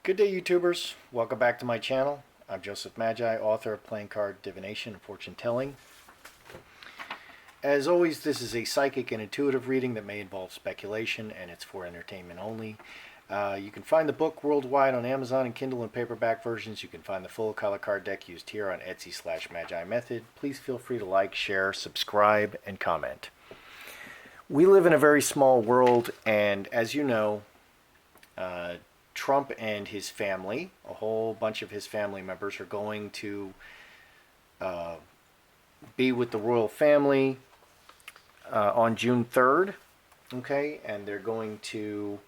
Good day, YouTubers. Welcome back to my channel. I'm Joseph Magi, author of Playing Card Divination and Fortune Telling. As always, this is a psychic and intuitive reading that may involve speculation, and it's for entertainment only. You can find the book worldwide on Amazon and Kindle and paperback versions. You can find the full color card deck used here on Etsy/Magi Method. Please feel free to like, share, subscribe, and comment. We live in a very small world, and as you know, Trump and his family, a whole bunch of his family members, are going to be with the royal family on June 3rd. Okay, and they're going to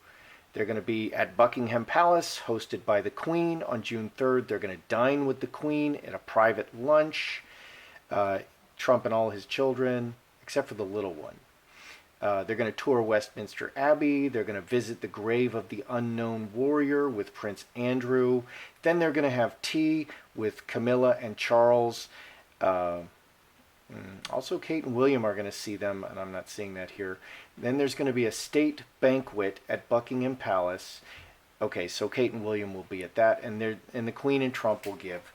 be at Buckingham Palace, hosted by the Queen on June 3rd. They're going to dine with the Queen at a private lunch. Trump and all his children, except for the little one. They're going to tour Westminster Abbey. They're going to visit the grave of the unknown warrior with Prince Andrew. Then they're going to have tea with Camilla and Charles. Also, Kate and William are going to see them, and I'm not seeing that here. Then there's going to be a state banquet at Buckingham Palace. Okay, so Kate and William will be at that, and the Queen and Trump will give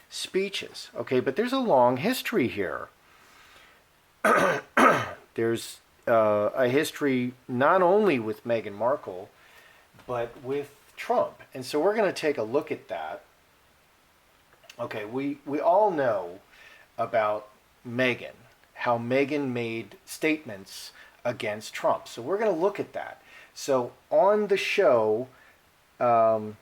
speeches. Okay, but there's a long history here. There's a history not only with Meghan Markle, but with Trump. And so we're going to take a look at that. Okay, we all know about Meghan, how Meghan made statements against Trump. So we're going to look at that. So on the show, The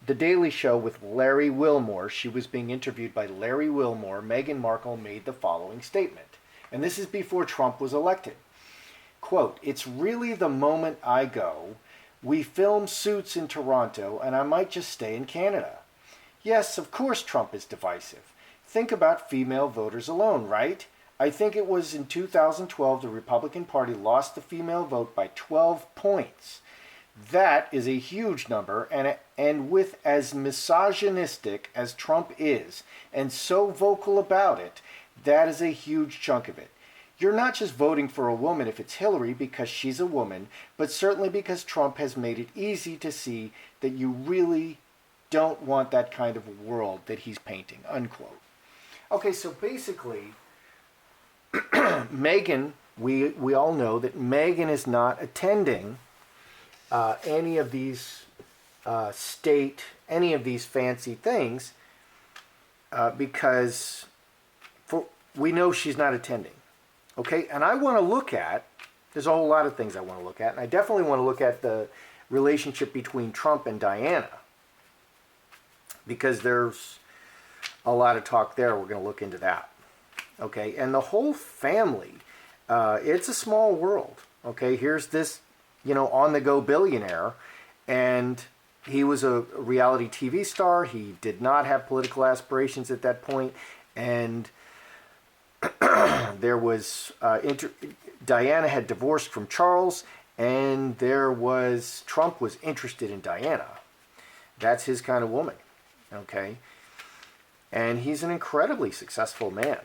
Daily Show with Larry Wilmore, she was being interviewed by Larry Wilmore. Meghan Markle made the following statement. And this is before Trump was elected. Quote, "It's really the moment I go. We film Suits in Toronto, and I might just stay in Canada. Yes, of course Trump is divisive. Think about female voters alone, right? I think it was in 2012 the Republican Party lost the female vote by 12 points. That is a huge number, and with as misogynistic as Trump is, and so vocal about it, that is a huge chunk of it. You're not just voting for a woman if it's Hillary because she's a woman, but certainly because Trump has made it easy to see that you really don't want that kind of world that he's painting," unquote. Okay, so basically, Meghan, we all know that Meghan is not attending any of these any of these fancy things because we know she's not attending. Okay, and I want to look at, there's a whole lot of things I want to look at, and I definitely want to look at the relationship between Trump and Diana, because there's a lot of talk there. We're going to look into that. Okay, and the whole family, it's a small world. Okay, here's this, on-the-go billionaire, and he was a reality TV star. He did not have political aspirations at that point, and there was Diana had divorced from Charles, and Trump was interested in Diana. That's his kind of woman, okay? And he's an incredibly successful man.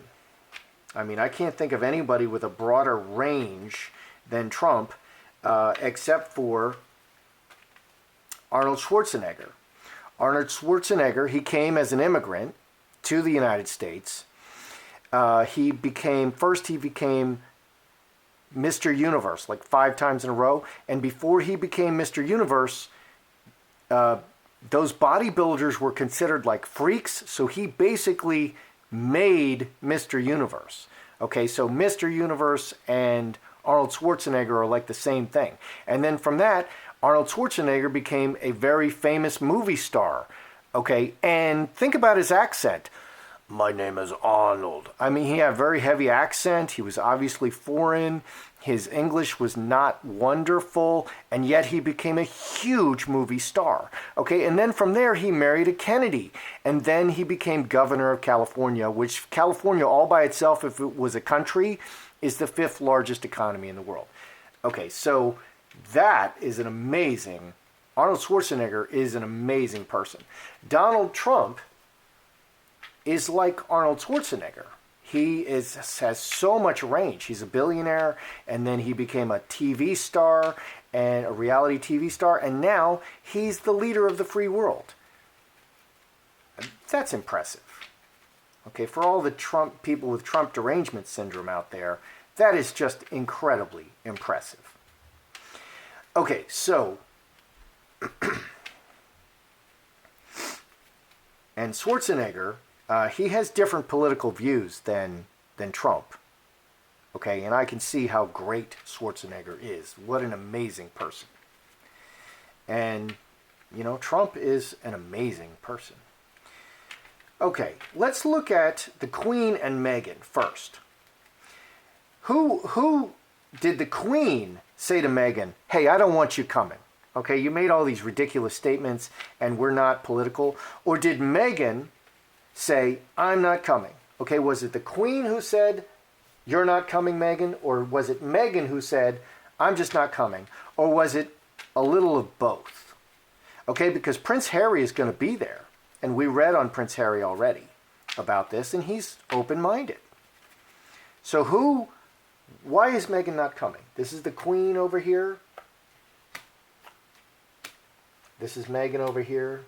I mean, I can't think of anybody with a broader range than Trump, except for Arnold Schwarzenegger. Arnold Schwarzenegger, he came as an immigrant to the United States. He became Mr. Universe like 5 times in a row. And before he became Mr. Universe, those bodybuilders were considered like freaks. So he basically made Mr. Universe. Okay, so Mr. Universe and Arnold Schwarzenegger are like the same thing. And then from that, Arnold Schwarzenegger became a very famous movie star. Okay, and think about his accent. "My name is Arnold." I mean, he had a very heavy accent. He was obviously foreign. His English was not wonderful, and yet he became a huge movie star. Okay, and then from there, he married a Kennedy, and then he became governor of California, which California all by itself, if it was a country, is the 5th largest economy in the world. Okay, so that is an amazing, Arnold Schwarzenegger is an amazing person. Donald Trump is like Arnold Schwarzenegger. He has so much range. He's a billionaire, and then he became a TV star and a reality TV star, and now he's the leader of the free world. That's impressive. Okay, for all the Trump people with Trump derangement syndrome out there, that is just incredibly impressive. Okay, so and Schwarzenegger, he has different political views than Trump. Okay, and I can see how great Schwarzenegger is. What an amazing person. And, you know, Trump is an amazing person. Okay, let's look at the Queen and Meghan first. Who did the Queen say to Meghan, hey, I don't want you coming? Okay, you made all these ridiculous statements and we're not political. Or did Meghan say, I'm not coming? Okay, was it the Queen who said, you're not coming, Meghan? Or was it Meghan who said, I'm just not coming? Or was it a little of both? Okay, because Prince Harry is going to be there. And we read on Prince Harry already about this, and he's open-minded. So why is Meghan not coming? This is the Queen over here. This is Meghan over here.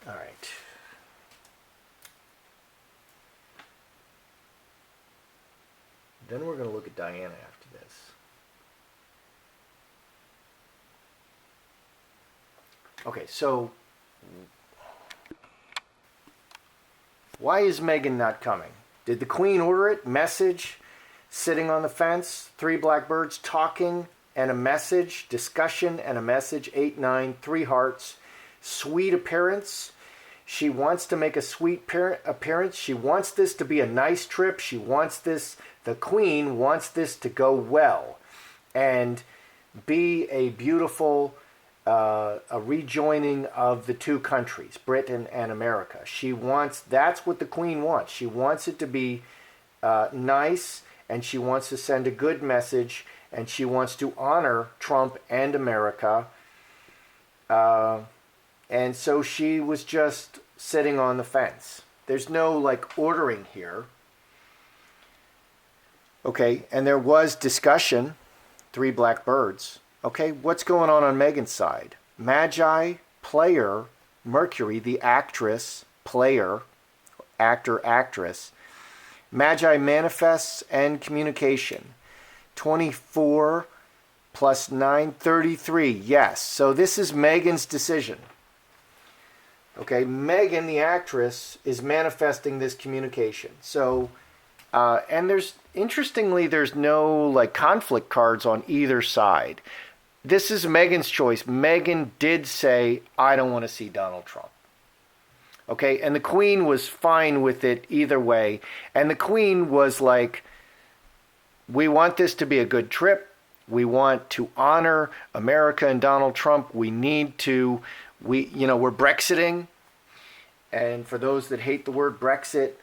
All right. Then we're going to look at Diana after this. Okay, so why is Meghan not coming? Did the Queen order it? Message, sitting on the fence, 3 blackbirds talking, and a message, discussion, and a message, 8, 9, 3 hearts, sweet appearance. She wants to make a sweet appearance. She wants this to be a nice trip. She wants this, the Queen wants this to go well and be a beautiful a rejoining of the 2 countries, Britain and America. That's what the Queen wants. She wants it to be nice, and she wants to send a good message, and she wants to honor Trump and America. And so she was just sitting on the fence. There's no ordering here. Okay, and there was discussion, 3 blackbirds. Okay, what's going on Meghan's side? Magi, player, Mercury, the actress, player, actor, actress. Magi manifests and communication. 24 plus 9, 33. Yes, so this is Meghan's decision. Okay, Meghan, the actress, is manifesting this communication. So, and interestingly, there's no conflict cards on either side. This is Meghan's choice. Meghan did say, I don't want to see Donald Trump. Okay, and the Queen was fine with it either way. And the Queen was like, we want this to be a good trip. We want to honor America and Donald Trump. We're Brexiting. And for those that hate the word Brexit,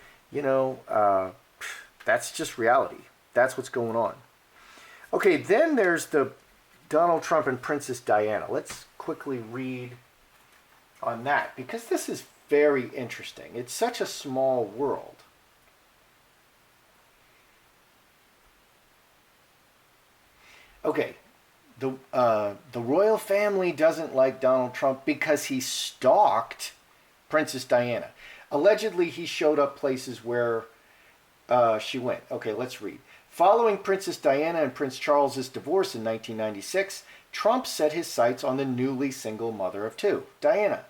that's just reality. That's what's going on. Okay, then there's the Donald Trump and Princess Diana. Let's quickly read on that, because this is very interesting. It's such a small world. Okay, the royal family doesn't like Donald Trump because he stalked Princess Diana. Allegedly, he showed up places where she went. Okay, let's read. Following Princess Diana and Prince Charles's divorce in 1996, Trump set his sights on the newly single mother of 2, Diana.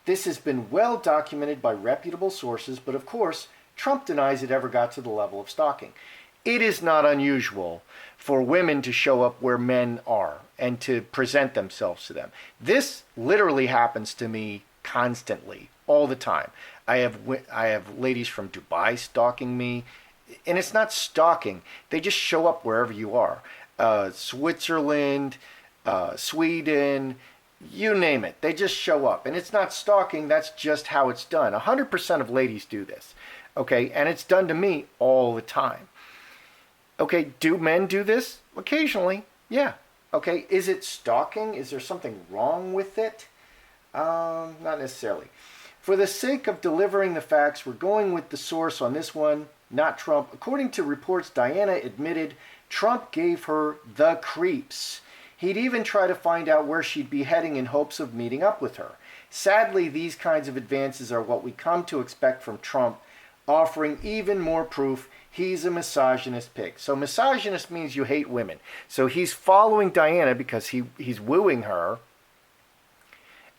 This has been well documented by reputable sources, but of course, Trump denies it ever got to the level of stalking. It is not unusual for women to show up where men are and to present themselves to them. This literally happens to me constantly, all the time. I have ladies from Dubai stalking me. And it's not stalking. They just show up wherever you are. Switzerland, Sweden, you name it. They just show up. And it's not stalking. That's just how it's done. 100% of ladies do this. Okay, and it's done to me all the time. Okay, do men do this? Occasionally, yeah. Okay, is it stalking? Is there something wrong with it? Not necessarily. For the sake of delivering the facts, we're going with the source on this one. not Trump. According to reports, Diana admitted Trump gave her the creeps. He'd even try to find out where she'd be heading in hopes of meeting up with her. Sadly, these kinds of advances are what we come to expect from Trump, offering even more proof he's a misogynist pig. So misogynist means you hate women. So he's following Diana because he's wooing her.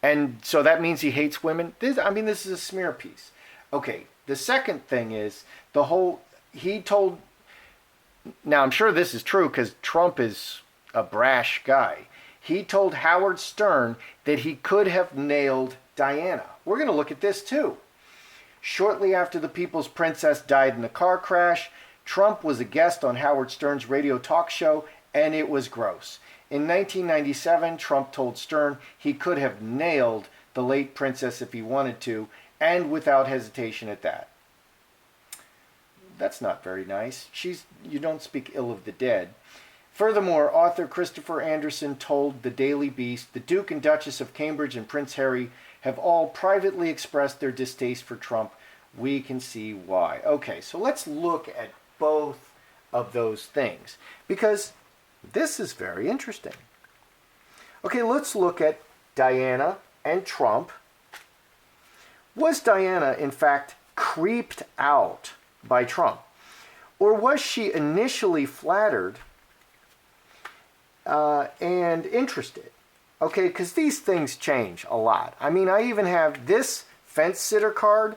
And so that means he hates women. This is a smear piece. Okay, the second thing is he told, now I'm sure this is true because Trump is a brash guy. He told Howard Stern that he could have nailed Diana. We're going to look at this too. Shortly after the People's Princess died in a car crash, Trump was a guest on Howard Stern's radio talk show, and it was gross. In 1997, Trump told Stern he could have nailed the late princess if he wanted to, and without hesitation at that. That's not very nice. You don't speak ill of the dead. Furthermore, author Christopher Anderson told the Daily Beast the Duke and Duchess of Cambridge and Prince Harry have all privately expressed their distaste for Trump. We can see why. Okay, so let's look at both of those things because this is very interesting. Okay, let's look at Diana and Trump. Was Diana, in fact, creeped out by Trump? Or was she initially flattered and interested? Okay, because these things change a lot. I mean, I even have this fence sitter card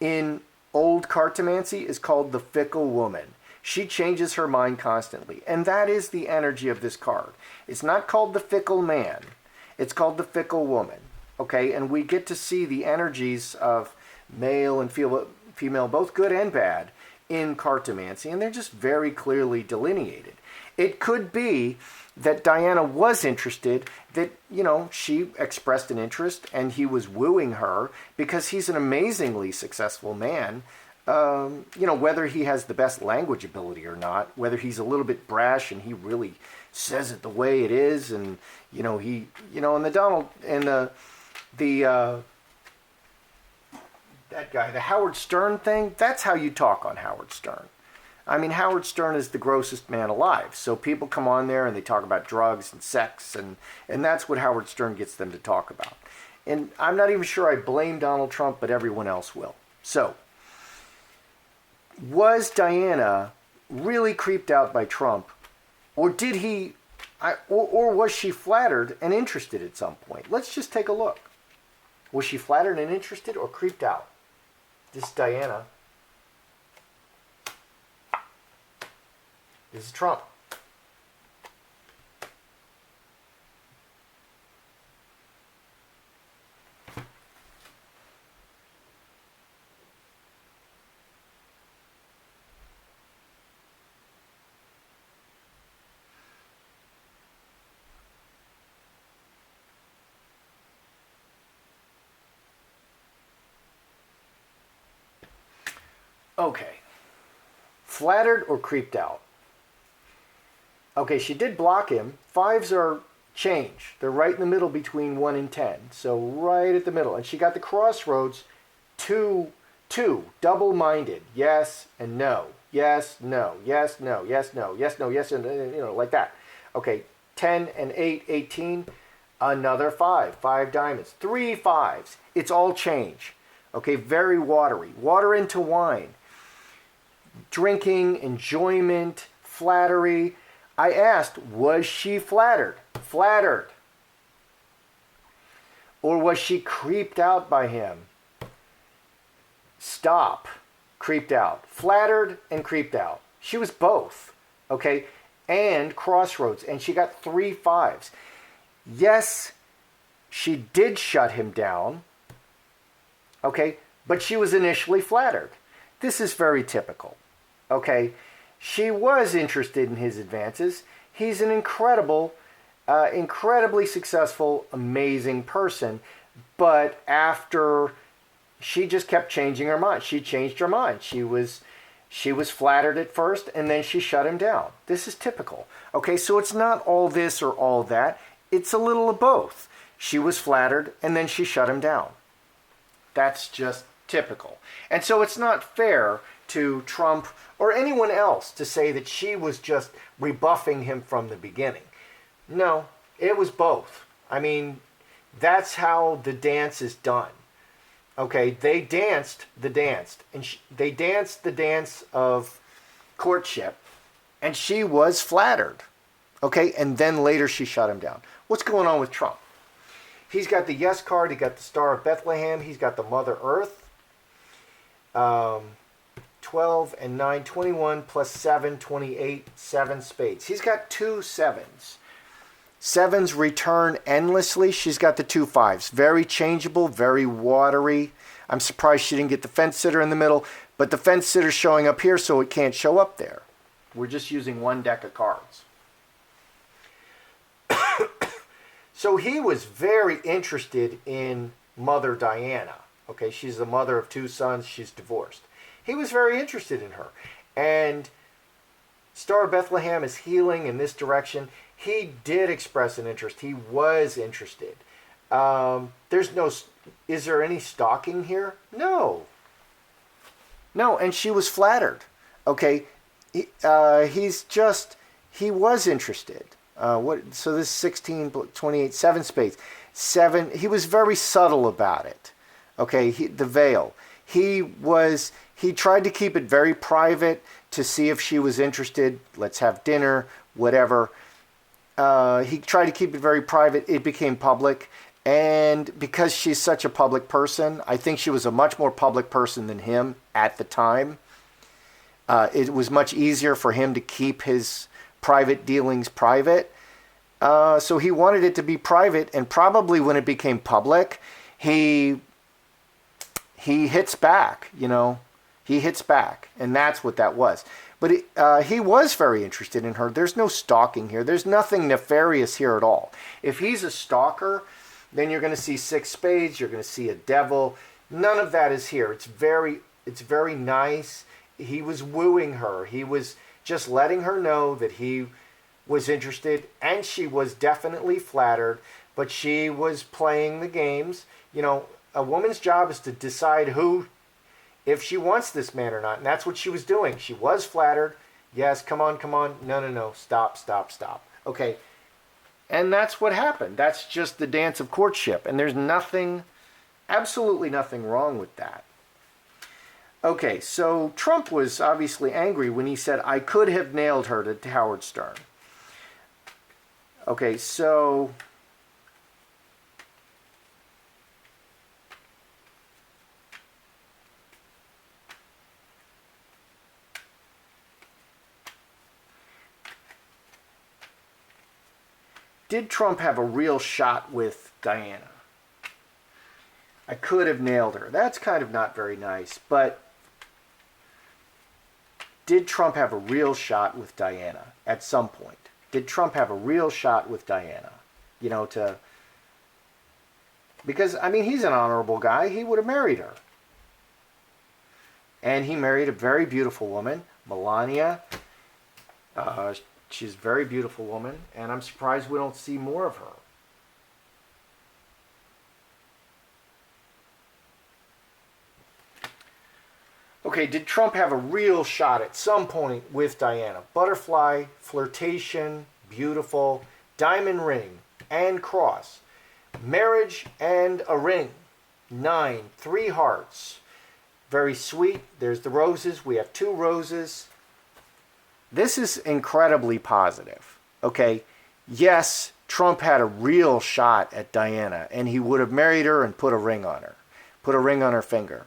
in old cartomancy is called the Fickle Woman. She changes her mind constantly. And that is the energy of this card. It's not called the Fickle Man. It's called the Fickle Woman. Okay, and we get to see the energies of male and female, both good and bad, in cartomancy. And they're just very clearly delineated. It could be that Diana was interested, that, she expressed an interest and he was wooing her because he's an amazingly successful man. Whether he has the best language ability or not, whether he's a little bit brash and he really says it the way it is. And, that guy, the Howard Stern thing, that's how you talk on Howard Stern. I mean, Howard Stern is the grossest man alive. So people come on there and they talk about drugs and sex, and that's what Howard Stern gets them to talk about. And I'm not even sure I blame Donald Trump, but everyone else will. So, was Diana really creeped out by Trump, or or was she flattered and interested at some point? Let's just take a look. Was she flattered and interested or creeped out? This is Diana. This is Trump. Okay. Flattered or creeped out? Okay, she did block him. 5s are change. They're right in the middle between 1 and 10. So right at the middle. And she got the crossroads, two, double-minded. Yes and no. Yes, no. Yes, no. Yes, no. Yes, no. Yes, and like that. Okay, 10 and 8, 18. Another 5. 5 diamonds. 3 5s. It's all change. Okay, very watery. Water into wine. Drinking, enjoyment, flattery. I asked, was she flattered? Flattered. Or was she creeped out by him? Stop. Creeped out. Flattered and creeped out. She was both. Okay? And crossroads. And she got 3 5s. Yes, she did shut him down. Okay? But she was initially flattered. This is very typical. Okay? She was interested in his advances. He's an incredibly successful, amazing person. But after, she just kept changing her mind. She changed her mind. She was flattered at first, and then she shut him down. This is typical. Okay, so it's not all this or all that. It's a little of both. She was flattered, and then she shut him down. That's just typical. And so it's not fair to Trump or anyone else to say that she was just rebuffing him from the beginning. No, it was both. I mean, that's how the dance is done. Okay, they danced the dance, and they danced the dance of courtship, and she was flattered. Okay, and then later she shut him down. What's going on with Trump? He's got the yes card. He got the Star of Bethlehem. He's got the Mother Earth. 12 and 9, 21 plus 7, 28, 7 spades. He's got 2 sevens. Sevens return endlessly. She's got the 2 fives. Very changeable, very watery. I'm surprised she didn't get the fence sitter in the middle, but the fence sitter's showing up here, so it can't show up there. We're just using one deck of cards. So he was very interested in Mother Diana. Okay, she's the mother of 2 sons. She's divorced. He was very interested in her. And Star of Bethlehem is healing in this direction. He did express an interest. He was interested. Is there any stalking here? No. No, and she was flattered. Okay, he was interested. So this is 16, 28, 7 spades. 7, he was very subtle about it. Okay, the veil. He tried to keep it very private to see if she was interested. Let's have dinner, whatever. He tried to keep it very private. It became public. And because she's such a public person, I think she was a much more public person than him at the time. It was much easier for him to keep his private dealings private. So he wanted it to be private. And probably when it became public, he hits back, He hits back. And that's what that was. But he was very interested in her. There's no stalking here. There's nothing nefarious here at all. If he's a stalker, then you're going to see 6 spades. You're going to see a devil. None of that is here. It's very nice. He was wooing her. He was just letting her know that he was interested. And she was definitely flattered. But she was playing the games. A woman's job is to decide if she wants this man or not. And that's what she was doing. She was flattered. Yes, come on. No. Stop. Okay. And that's what happened. That's just the dance of courtship. And there's absolutely nothing wrong with that. Okay, so Trump was obviously angry when he said, I could have nailed her to Howard Stern. Okay, so did Trump have a real shot with Diana? I could have nailed her. That's kind of not very nice, but did Trump have a real shot with Diana at some point? Did Trump have a real shot with Diana? Because, he's an honorable guy. He would have married her. And he married a very beautiful woman, Melania. She's a very beautiful woman, and I'm surprised we don't see more of her. Okay, did Trump have a real shot at some point with Diana? Butterfly, flirtation, beautiful, diamond ring, and cross. Marriage and a ring. 9, 3 hearts. Very sweet. There's the roses. We have 2 roses. This is incredibly positive. Okay, yes, Trump had a real shot at Diana, and he would have married her and put a ring on her. Put a ring on her finger.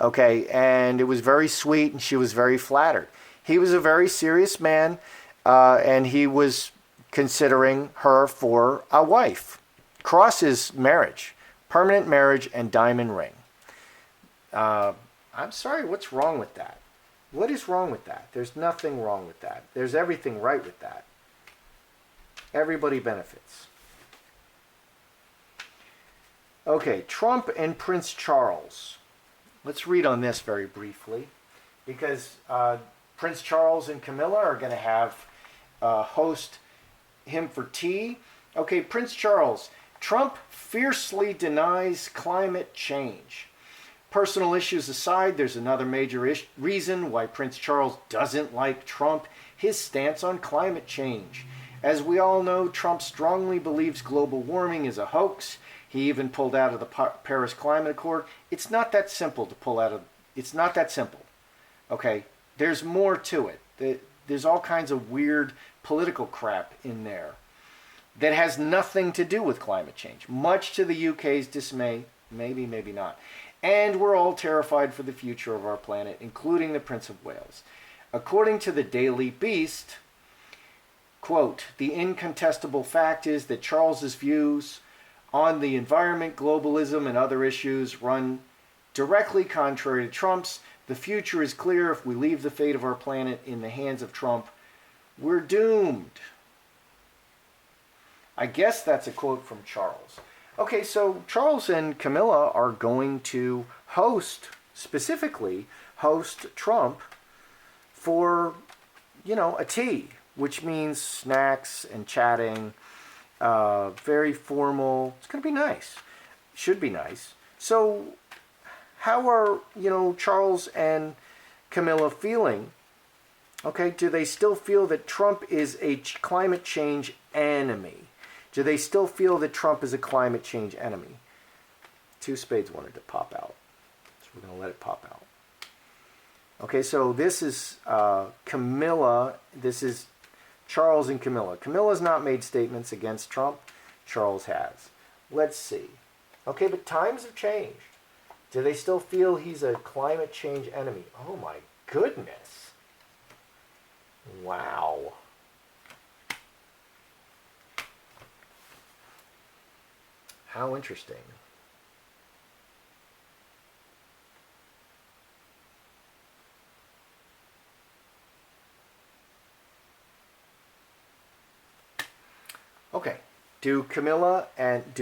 Okay, and it was very sweet, and she was very flattered. He was a very serious man, and he was considering her for a wife. Cross is marriage, permanent marriage, and diamond ring. I'm sorry, what's wrong with that? What is wrong with that? There's nothing wrong with that. There's everything right with that. Everybody benefits. Okay, Trump and Prince Charles. Let's read on this very briefly, because Prince Charles and Camilla are going to have host him for tea. Okay, Prince Charles. Trump fiercely denies climate change. Personal issues aside, there's another major reason why Prince Charles doesn't like Trump: his stance on climate change. As we all know, Trump strongly believes global warming is a hoax. He even pulled out of the Paris Climate Accord. It's not that simple to pull out of. It's not that simple. Okay? There's more to it. There's all kinds of weird political crap in there that has nothing to do with climate change, much to the UK's dismay. Maybe, maybe not. And we're all terrified for the future of our planet, including the Prince of Wales. According to the Daily Beast, quote, "The incontestable fact is that Charles's views on the environment, globalism, and other issues run directly contrary to Trump's. The future is clear. If we leave the fate of our planet in the hands of Trump, we're doomed." I guess that's a quote from Charles. Okay, so Charles and Camilla are going to specifically host Trump for, a tea, which means snacks and chatting, very formal. It's going to be nice. Should be nice. So how are, Charles and Camilla feeling? Okay, do they still feel that Trump is a climate change enemy? Do they still feel that Trump is a climate change enemy? Two spades wanted to pop out, so we're going to let it pop out. Okay, so this is Camilla. This is Charles and Camilla. Camilla's not made statements against Trump. Charles has. Let's see. Okay, but times have changed. Do they still feel he's a climate change enemy? Oh my goodness. Wow. How interesting. Okay. Do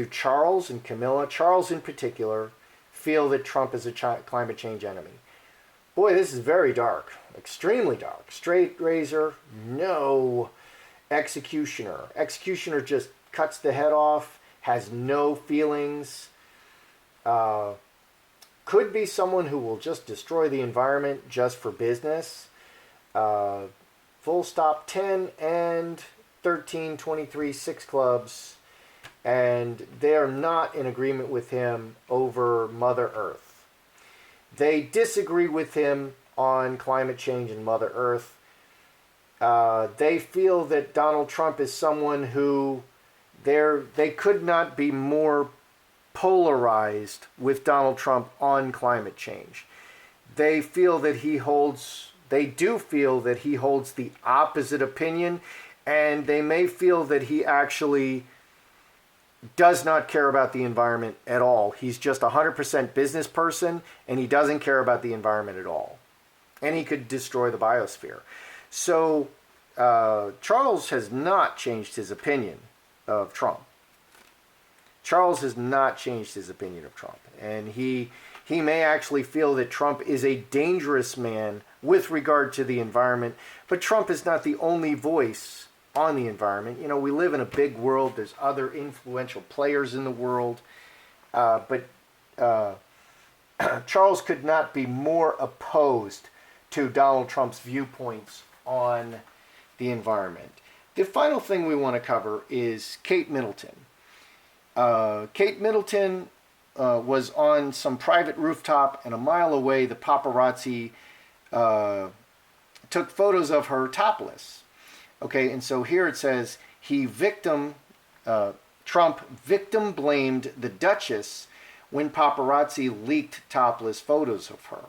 Charles and Camilla, Charles in particular, feel that Trump is a climate change enemy? Boy, this is very dark. Extremely dark. Straight razor, no. Executioner. Executioner just cuts the head off, has no feelings. Could be someone who will just destroy the environment just for business. Full stop, 10 and 13, 23, 6 clubs. And they are not in agreement with him over Mother Earth. They disagree with him on climate change and Mother Earth. They feel that Donald Trump is someone who they could not be more polarized with Donald Trump on climate change. They do feel that he holds the opposite opinion, and they may feel that he actually does not care about the environment at all. He's just 100% business person, and he doesn't care about the environment at all. And he could destroy the biosphere. So Charles has not changed his opinion of Trump. Charles has not changed his opinion of Trump. And he may actually feel that Trump is a dangerous man with regard to the environment, but Trump is not the only voice on the environment. We live in a big world. There's other influential players in the world. But Charles could not be more opposed to Donald Trump's viewpoints on the environment. The final thing we want to cover is Kate Middleton. Kate Middleton was on some private rooftop, and a mile away, the paparazzi took photos of her topless. Okay, and so here it says, Trump victim blamed the Duchess when paparazzi leaked topless photos of her.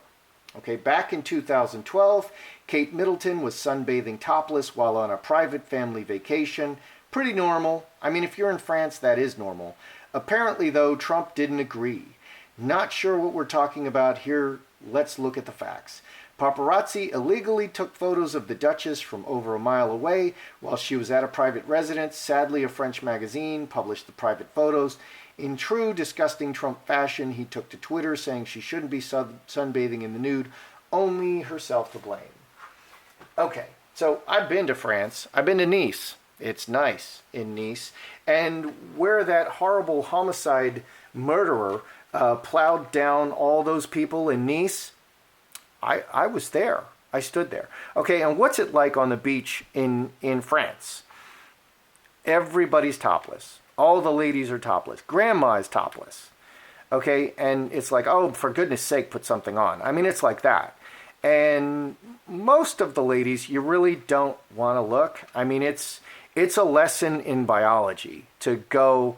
Okay, back in 2012, Kate Middleton was sunbathing topless while on a private family vacation. Pretty normal. I mean, if you're in France, that is normal. Apparently, though, Trump didn't agree. Not sure what we're talking about here. Let's look at the facts. Paparazzi illegally took photos of the Duchess from over a mile away while she was at a private residence. Sadly, a French magazine published the private photos. In true disgusting Trump fashion, he took to Twitter saying she shouldn't be sunbathing in the nude, only herself to blame. Okay, so I've been to France. I've been to Nice. It's nice in Nice. And where that horrible homicide murderer plowed down all those people in Nice, I was there. I stood there. Okay, and what's it like on the beach in France? Everybody's topless. All the ladies are topless. Grandma is topless. Okay, and it's like, oh, for goodness sake, put something on. I mean, it's like that. And most of the ladies, you really don't want to look. I mean, it's a lesson in biology to go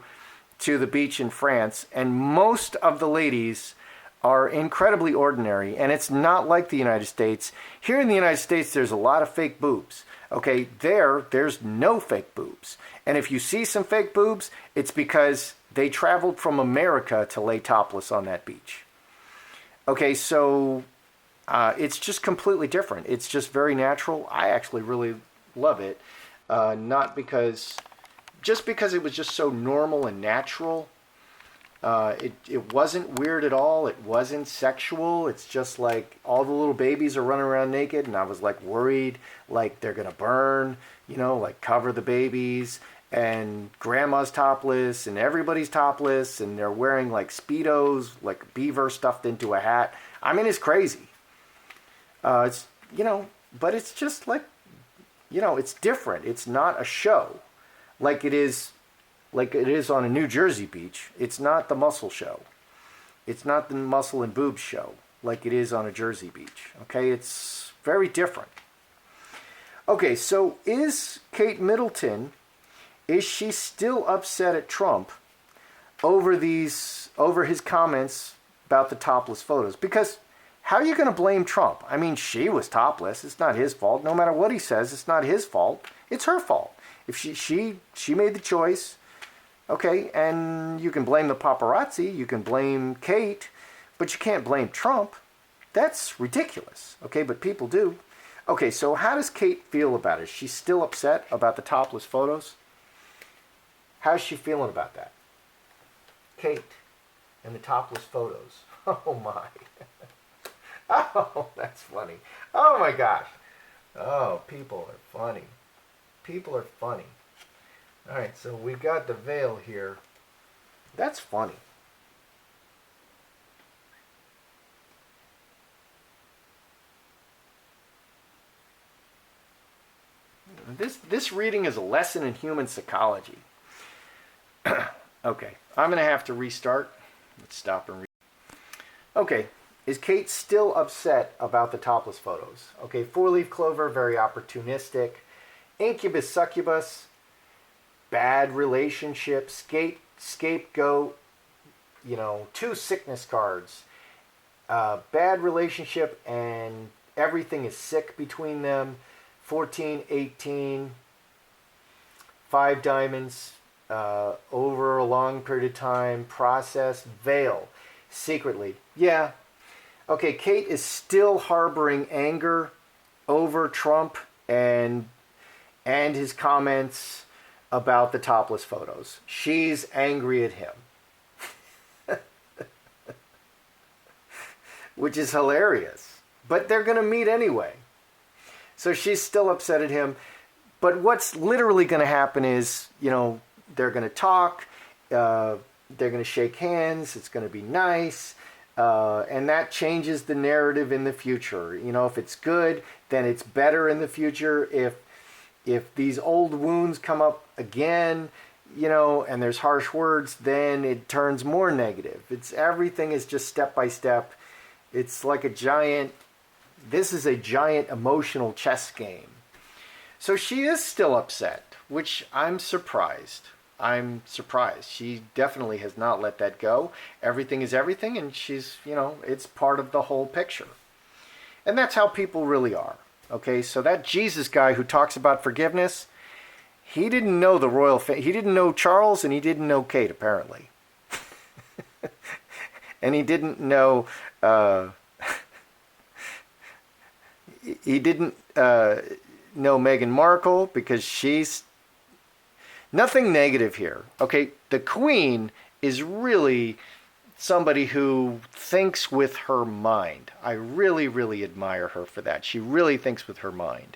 to the beach in France, and most of the ladies are incredibly ordinary, and it's not like the United States. Here in the United States, there's a lot of fake boobs. Okay, there's no fake boobs. And if you see some fake boobs, it's because they traveled from America to lay topless on that beach. Okay, so it's just completely different. It's just very natural. I actually really love it. Not because, just because it was just so normal and natural. It wasn't weird at all. It wasn't sexual. It's just like all the little babies are running around naked, and I was like worried, like they're gonna burn, like cover the babies. And grandma's topless, and everybody's topless, and they're wearing like Speedos, like beaver stuffed into a hat. I mean, it's crazy. It's but it's just like, it's different. It's not a show, like it is on a New Jersey beach. It's not the muscle show. It's not the muscle and boobs show like it is on a Jersey beach. Okay, it's very different. Okay, so is Kate Middleton, is she still upset at Trump over his comments about the topless photos? Because how are you going to blame Trump? I mean, she was topless. It's not his fault. No matter what he says, it's not his fault. It's her fault. If she made the choice. Okay, and you can blame the paparazzi, you can blame Kate, but you can't blame Trump. That's ridiculous. Okay, but people do. Okay, so how does Kate feel about it? Is she still upset about the topless photos? How's she feeling about that? Kate and the topless photos. Oh my. Oh, that's funny. Oh my gosh. Oh, people are funny. People are funny. All right, so we got the veil here. That's funny. This reading is a lesson in human psychology. Okay, I'm going to have to restart. Let's stop and read. Okay, is Kate still upset about the topless photos? Okay, four-leaf clover, very opportunistic. Incubus, succubus, bad relationship, scapegoat, two sickness cards. Bad relationship and everything is sick between them. 14, 18, 5 diamonds, over a long period of time, process, veil, secretly. Yeah. Okay, Kate is still harboring anger over Trump and his comments about the topless photos. She's angry at him. Which is hilarious. But they're going to meet anyway. So she's still upset at him. But what's literally going to happen is, they're going to talk. They're going to shake hands. It's going to be nice. And that changes the narrative in the future. If it's good, then it's better in the future. If these old wounds come up again, and there's harsh words, then it turns more negative. Everything is just step by step. It's like this is a giant emotional chess game. So she is still upset, which I'm surprised. She definitely has not let that go. Everything is everything, and she's, it's part of the whole picture. And that's how people really are. Okay, so that Jesus guy who talks about forgiveness, he didn't know the royal he didn't know Charles, and he didn't know Kate, apparently. And he didn't know know Meghan Markle, because she's nothing negative here. Okay, the Queen is really somebody who thinks with her mind. I really, really admire her for that. She really thinks with her mind.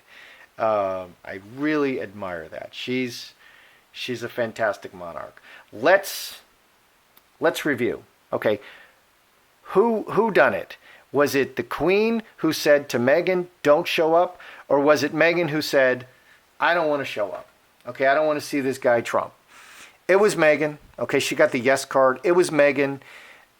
I really admire that. She's a fantastic monarch. Let's Let's review. Okay, who done it? Was it the Queen who said to Meghan, don't show up? Or was it Meghan who said, I don't want to show up? Okay, I don't want to see this guy Trump. It was Meghan. Okay, she got the yes card. It was Meghan.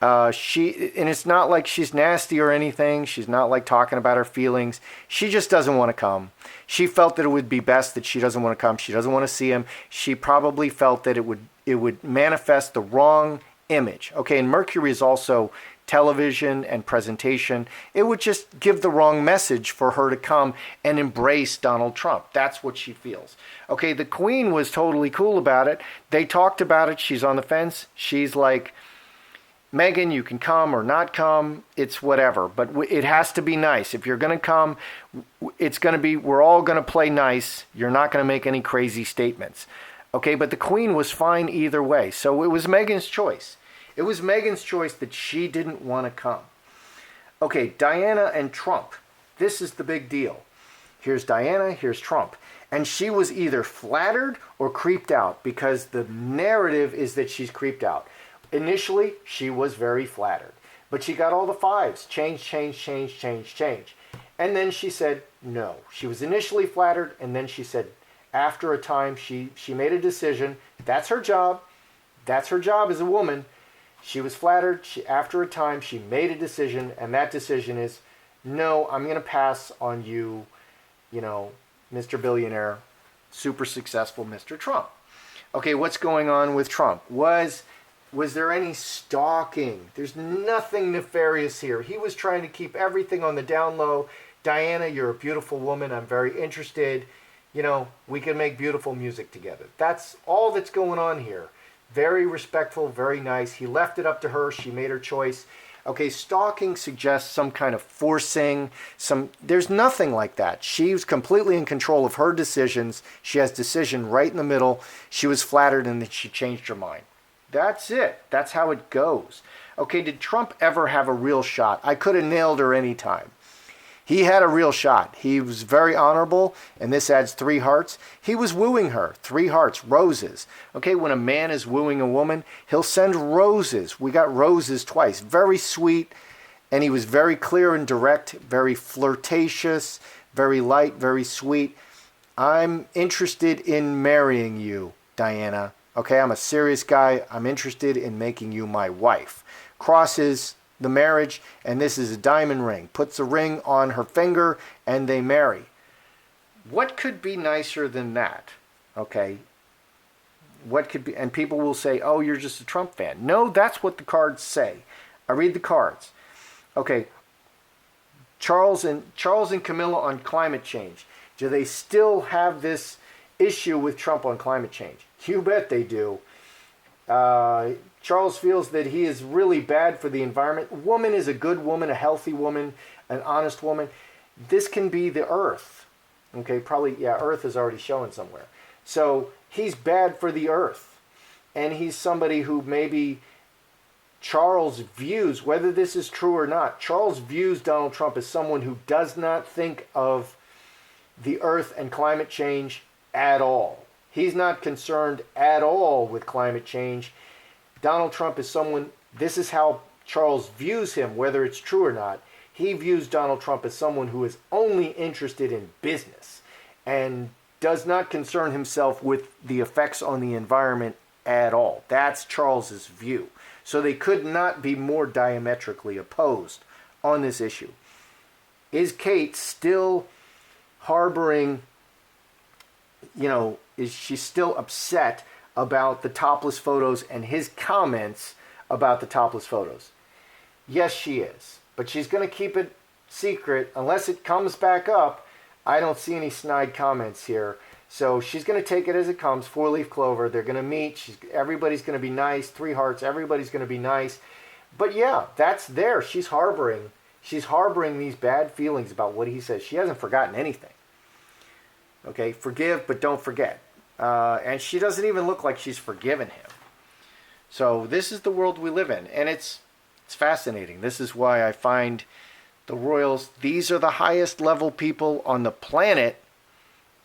And it's not like she's nasty or anything. She's not like talking about her feelings. She just doesn't want to come. She felt that it would be best that she doesn't want to come. She doesn't want to see him. She probably felt that it would manifest the wrong image. Okay, and Mercury is also television and presentation. It would just give the wrong message for her to come and embrace Donald Trump. That's what she feels. Okay, the Queen was totally cool about it. They talked about it. She's on the fence. She's like, Meghan, you can come or not come. It's whatever. But it has to be nice. If you're going to come, it's going to be, we're all going to play nice. You're not going to make any crazy statements. Okay, but the Queen was fine either way. So it was Meghan's choice. It was Meghan's choice that she didn't want to come. Okay, Diana and Trump. This is the big deal. Here's Diana, here's Trump. And she was either flattered or creeped out, because the narrative is that she's creeped out. Initially, she was very flattered, but she got all the fives. Change, change, change, change, change. And then she said no. She was initially flattered, and then she said after a time she made a decision. That's her job. That's her job as a woman. She was flattered. After a time, she made a decision, and that decision is, no, I'm going to pass on you, Mr. Billionaire, super successful Mr. Trump. Okay, what's going on with Trump? Was there any stalking? There's nothing nefarious here. He was trying to keep everything on the down low. Diana, you're a beautiful woman. I'm very interested. We can make beautiful music together. That's all that's going on here. Very respectful, very nice. He left it up to her. She made her choice. Okay, stalking suggests some kind of forcing. There's nothing like that. She's completely in control of her decisions. She has decision right in the middle. She was flattered and then she changed her mind. That's it. That's how it goes. Okay, did Trump ever have a real shot? I could have nailed her any time. He had a real shot. He was very honorable, and this adds 3 hearts. He was wooing her. 3 hearts, roses. Okay, when a man is wooing a woman, he'll send roses. We got roses twice. Very sweet, and he was very clear and direct, very flirtatious, very light, very sweet. I'm interested in marrying you, Diana. Okay, I'm a serious guy. I'm interested in making you my wife. Crosses the marriage, and this is a diamond ring. Puts a ring on her finger, and they marry. What could be nicer than that? Okay, what could be? And people will say, "Oh, you're just a Trump fan." No, that's what the cards say. I read the cards. Okay, Charles and Camilla on climate change. Do they still have this issue with Trump on climate change? You bet they do. Charles feels that he is really bad for the environment. Woman is a good woman, a healthy woman, an honest woman. This can be the earth. Okay, probably, yeah, earth is already showing somewhere. So he's bad for the earth. And he's somebody who maybe Charles views, whether this is true or not, Charles views Donald Trump as someone who does not think of the earth and climate change at all. He's not concerned at all with climate change. Donald Trump is someone, this is how Charles views him, whether it's true or not. He views Donald Trump as someone who is only interested in business and does not concern himself with the effects on the environment at all. That's Charles's view. So they could not be more diametrically opposed on this issue. Is Kate still harboring, is she still upset about the topless photos and his comments about the topless photos? Yes, she is. But she's going to keep it secret unless it comes back up. I don't see any snide comments here. So she's going to take it as it comes. 4-leaf clover. They're going to meet. Everybody's going to be nice. 3 hearts. Everybody's going to be nice. But yeah, that's there. She's harboring these bad feelings about what he says. She hasn't forgotten anything. Okay, forgive, but don't forget. And she doesn't even look like she's forgiven him. So this is the world we live in. And it's fascinating. This is why I find the royals, these are the highest level people on the planet.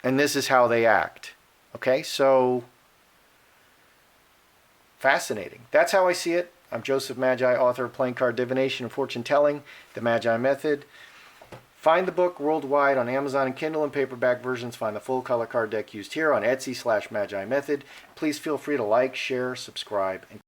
And this is how they act. Okay, so fascinating. That's how I see it. I'm Joseph Magi, author of Playing Card Divination and Fortune Telling, The Magi Method. Find the book worldwide on Amazon and Kindle and paperback versions. Find the full color card deck used here on Etsy/Magi Method. Please feel free to like, share, subscribe, and